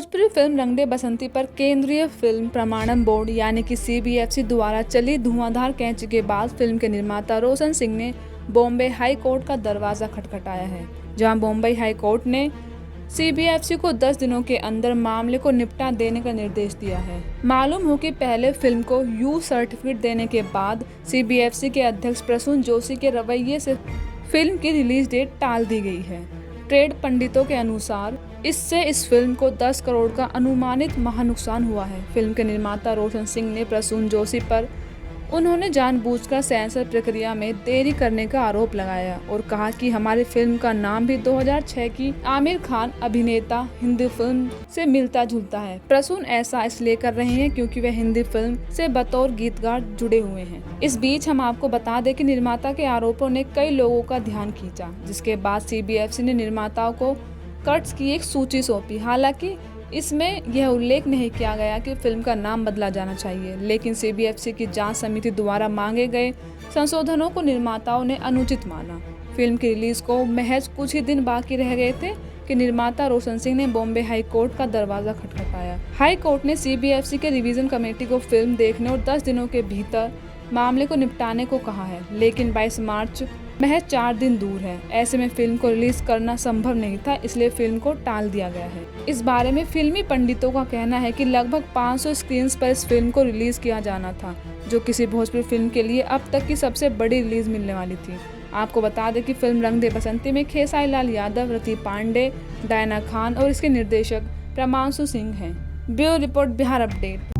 Bhojpuri film रंग दे बसंती पर केंद्रीय फिल्म प्रमाणन बोर्ड यानी कि सीबीएफसी द्वारा चली धुआंधार कैंची के बाद फिल्म के निर्माता रोशन सिंह ने बॉम्बे हाई कोर्ट का दरवाजा खटखटाया है, जहां बॉम्बे हाई कोर्ट ने सीबीएफसी को 10 दिनों के अंदर मामले को निपटा देने का निर्देश दिया है। मालूम हो कि पहले फिल्म को यू सर्टिफिकेट देने के बाद सीबीएफसी के अध्यक्ष प्रसून जोशी के रवैये से फिल्म की रिलीज डेट टाल दी गई है। ट्रेड पंडितों के अनुसार इससे इस फिल्म को 10 करोड़ का अनुमानित महानुकसान हुआ है। फिल्म के निर्माता रोशन सिंह ने प्रसून जोशी पर उन्होंने जानबूझकर सेंसर प्रक्रिया में देरी करने का आरोप लगाया और कहा कि हमारी फिल्म का नाम भी 2006 की आमिर खान अभिनेता हिंदी फिल्म से मिलता जुलता है। प्रसून ऐसा इसलिए कर रहे हैं क्योंकि वे हिंदी फिल्म से बतौर गीतकार जुड़े हुए हैं। इस बीच हम आपको बता दें कि निर्माता के आरोपों ने कई लोगों का ध्यान खींचा, जिसके बाद सीबीएफसी ने निर्माताओं को कट्स की एक सूची सौंपी। हालांकि इसमें यह उल्लेख नहीं किया गया कि फिल्म का नाम बदला जाना चाहिए, लेकिन सीबीएफसी की जांच समिति द्वारा मांगे गए संशोधनों को निर्माताओं ने अनुचित माना। फिल्म की रिलीज को महज कुछ ही दिन बाकी रह गए थे कि निर्माता रोशन सिंह ने बॉम्बे हाई कोर्ट का दरवाजा खटखटाया। हाई कोर्ट ने सीबीएफसी के रिवीजन कमेटी को फिल्म देखने और 10 दिनों के भीतर मामले को निपटाने को कहा है, लेकिन 22 मार्च महज 4 दिन दूर है। ऐसे में फिल्म को रिलीज करना संभव नहीं था, इसलिए फिल्म को टाल दिया गया है। इस बारे में फिल्मी पंडितों का कहना है कि लगभग 500 स्क्रीन्स पर इस फिल्म को रिलीज किया जाना था, जो किसी भोजपुरी फिल्म के लिए अब तक की सबसे बड़ी रिलीज मिलने वाली थी। आपको बता दें कि फिल्म रंग दे बसंती में खेसारी लाल यादव, रति पांडे, डायना खान और इसके निर्देशक प्रमांशु सिंह हैं। Bureau report, Bihar update.